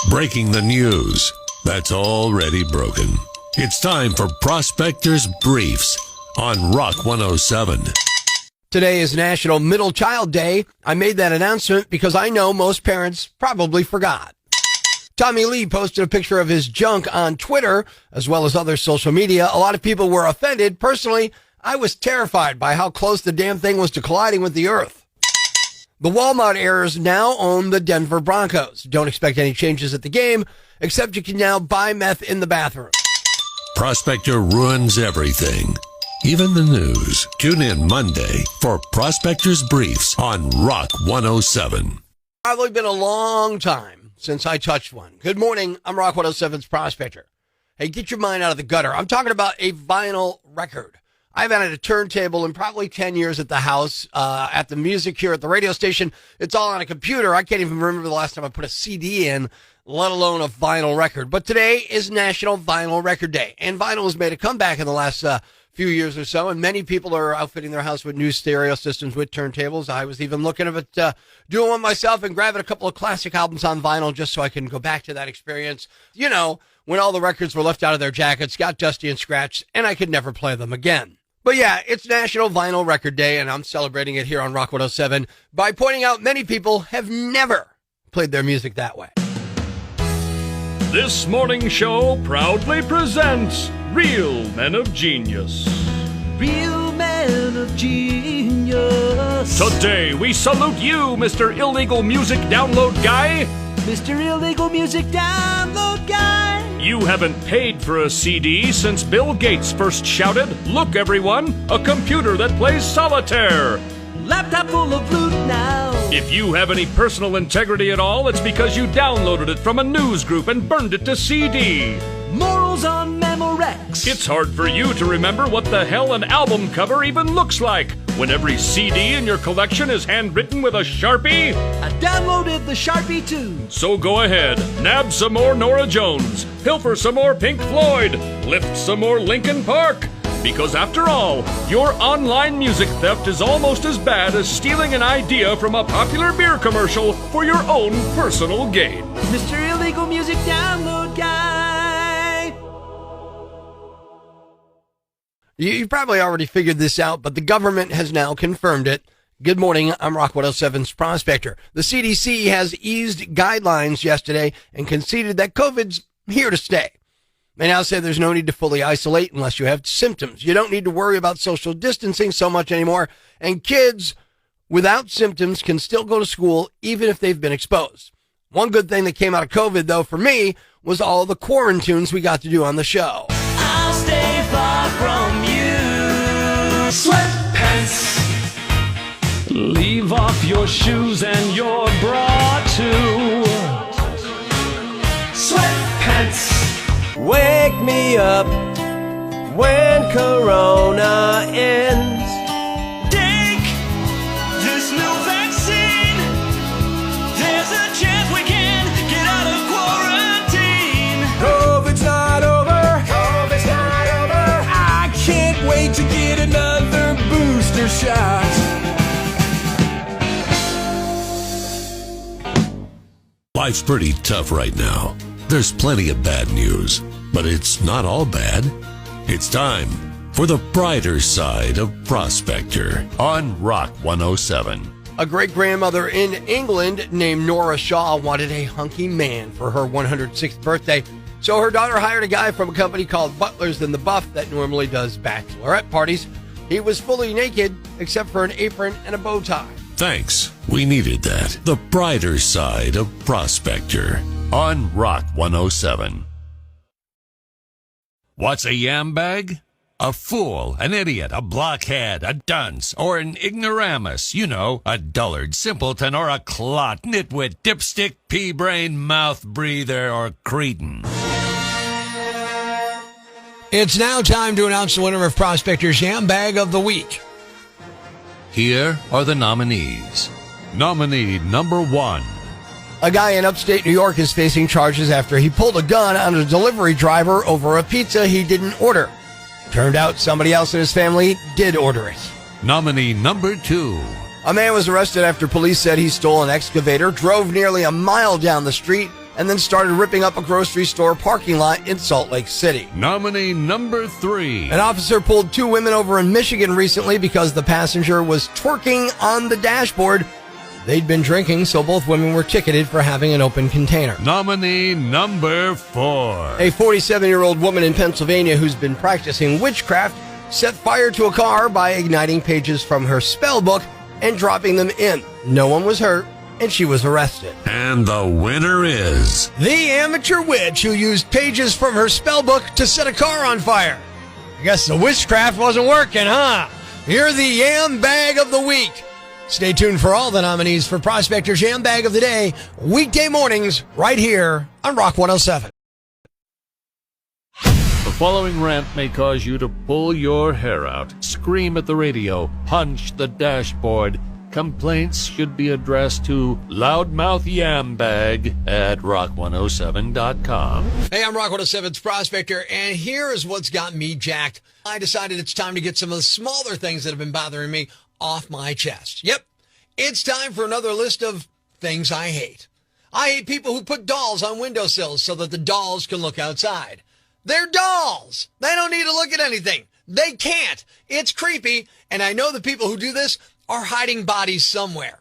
Breaking the news that's already broken. It's time for Prospector's Briefs on Rock 107. Today is National Middle Child Day. I made that announcement because I know most parents probably forgot. Tommy Lee posted a picture of his junk on Twitter, as well as other social media. A lot of people were offended. Personally, I was terrified by how close the damn thing was to colliding with the earth. The Walmart heirs now own the Denver Broncos. Don't expect any changes at the game, except you can now buy meth in the bathroom. Prospector ruins everything, even the news. Tune in Monday for Prospector's Briefs on Rock 107. Probably been a long time since I touched one. Good morning, I'm Rock 107's Prospector. Hey, get your mind out of the gutter. I'm talking about a vinyl record. I've had a turntable in probably 10 years at the house, at the music here at the radio station. It's all on a computer. I can't even remember the last time I put a CD in, let alone a vinyl record. But today is National Vinyl Record Day, and vinyl has made a comeback in the last few years or so, and many people are outfitting their house with new stereo systems with turntables. I was even looking at doing one myself and grabbing a couple of classic albums on vinyl just so I can go back to that experience. You know, when all the records were left out of their jackets, got dusty and scratched, and I could never play them again. But yeah, it's National Vinyl Record Day, and I'm celebrating it here on Rock 107 by pointing out many people have never played their music that way. This morning show proudly presents Real Men of Genius. Real Men of Genius. Today we salute you, Mr. Illegal Music Download Guy. Mr. Illegal Music Download Guy. You haven't paid for a CD since Bill Gates first shouted, "Look everyone, a computer that plays solitaire." Laptop full of loot now. If you have any personal integrity at all, it's because you downloaded it from a news group and burned it to CD. Morals on Memorex. It's hard for you to remember what the hell an album cover even looks like when every CD in your collection is handwritten with a Sharpie. I downloaded the Sharpie too. So go ahead, nab some more Nora Jones, pilfer some more Pink Floyd, lift some more Linkin Park. Because after all, your online music theft is almost as bad as stealing an idea from a popular beer commercial for your own personal gain. Mr. Illegal Music Download Guy. You probably already figured this out, but the government has now confirmed it. Good morning, I'm Rock 107's Prospector. The CDC has eased guidelines yesterday and conceded that COVID's here to stay. They now say there's no need to fully isolate unless you have symptoms. You don't need to worry about social distancing so much anymore. And kids without symptoms can still go to school even if they've been exposed. One good thing that came out of COVID, though, for me, was all the quarantunes we got to do on the show. I'll stay far from you. Sweatpants. Leave off your shoes and your bra too. Sweatpants. Wake me up when Corona ends. Take this new vaccine. There's a chance we can get out of quarantine. COVID's not over. COVID's not over. I can't wait to get another booster shot. Life's pretty tough right now. There's plenty of bad news, but it's not all bad. It's time for the brighter side of Prospector on Rock 107. A great-grandmother in England named Nora Shaw wanted a hunky man for her 106th birthday, so her daughter hired a guy from a company called Butlers in the Buff that normally does bachelorette parties. He was fully naked except for an apron and a bow tie. Thanks. We needed that. The brighter side of Prospector on Rock 107. What's a yambag? A fool, an idiot, a blockhead, a dunce, or an ignoramus. You know, a dullard, simpleton, or a clot, nitwit, dipstick, pea-brain, mouth breather, or cretin. It's now time to announce the winner of Prospector's Yambag of the Week. Here are the nominees. Nominee number 1. A guy in upstate New York is facing charges after he pulled a gun on a delivery driver over a pizza he didn't order. Turned out somebody else in his family did order it. Nominee number 2. A man was arrested after police said he stole an excavator, drove nearly a mile down the street, and then started ripping up a grocery store parking lot in Salt Lake City. Nominee number 3. An officer pulled 2 women over in Michigan recently because the passenger was twerking on the dashboard. They'd been drinking, so both women were ticketed for having an open container. Nominee number 4. A 47-year-old woman in Pennsylvania who's been practicing witchcraft set fire to a car by igniting pages from her spell book and dropping them in. No one was hurt, and she was arrested. And the winner is... the amateur witch who used pages from her spell book to set a car on fire. I guess the witchcraft wasn't working, huh? You're the Yambag of the week. Stay tuned for all the nominees for Prospector's Yambag of the Day, weekday mornings, right here on Rock 107. The following rant may cause you to pull your hair out, scream at the radio, punch the dashboard. Complaints should be addressed to Loudmouth Yambag at rock107.com. Hey, I'm Rock 107's Prospector, and here is what's got me jacked. I decided it's time to get some of the smaller things that have been bothering me off my chest. Yep, it's time for another list of things I hate. I hate people who put dolls on windowsills so that the dolls can look outside. They're dolls. They don't need to look at anything. They can't. It's creepy, and I know the people who do this are hiding bodies somewhere.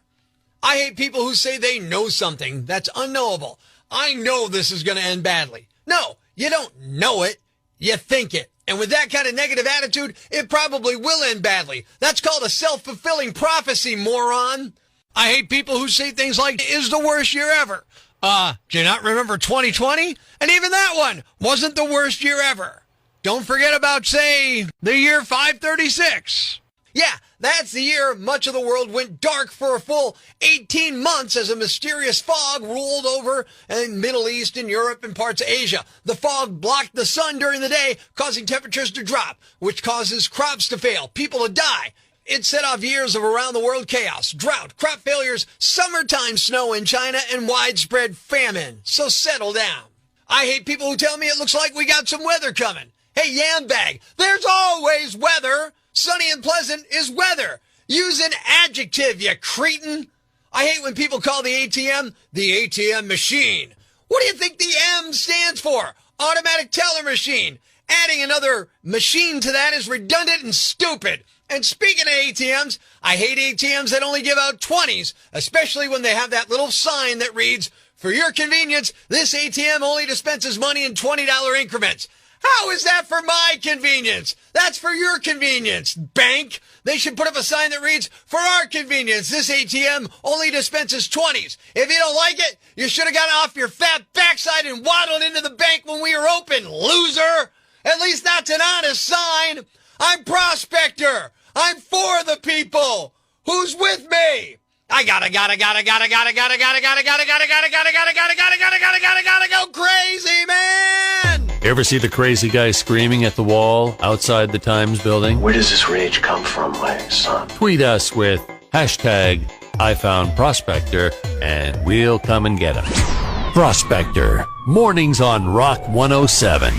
I hate people who say they know something that's unknowable. I know this is going to end badly. No, you don't know it. You think it. And with that kind of negative attitude, it probably will end badly. That's called a self-fulfilling prophecy, moron. I hate people who say things like, "is the worst year ever." Do you not remember 2020? And even that one wasn't the worst year ever. Don't forget about, say, the year 536. Yeah, that's the year much of the world went dark for a full 18 months as a mysterious fog rolled over in the Middle East and Europe and parts of Asia. The fog blocked the sun during the day, causing temperatures to drop, which causes crops to fail, people to die. It set off years of around-the-world chaos, drought, crop failures, summertime snow in China, and widespread famine. So settle down. I hate people who tell me it looks like we got some weather coming. Hey, Yambag, there's always weather. Sunny and pleasant is weather. Use an adjective, you cretin. I hate when people call the ATM machine. What do you think the M stands for? Automatic teller machine. Adding another machine to that is redundant and stupid. And speaking of ATMs, I hate ATMs that only give out 20s, especially when they have that little sign that reads, "For your convenience, this ATM only dispenses money in $20 increments." How is that for my convenience? That's for your convenience, bank. They should put up a sign that reads, "For our convenience, this ATM only dispenses 20s. If you don't like it, you should have got off your fat backside and waddled into the bank when we were open, loser. At least that's an honest sign. I'm Prospector. I'm for the people. Who's with me? I gotta go crazy, man! Ever see the crazy guy screaming at the wall outside the Times building? Where does this rage come from, my son? Tweet us with hashtag #IFoundProspector and we'll come and get him. Prospector, mornings on Rock 107.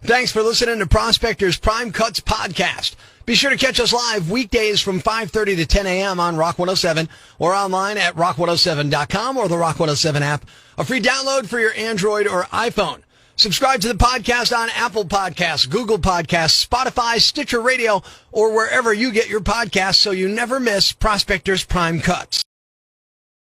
Thanks for listening to Prospector's Prime Cuts podcast. Be sure to catch us live weekdays from 5:30 to 10 a.m. on Rock 107 or online at rock107.com or the Rock 107 app, a free download for your Android or iPhone. Subscribe to the podcast on Apple Podcasts, Google Podcasts, Spotify, Stitcher Radio, or wherever you get your podcasts so you never miss Prospector's Prime Cuts.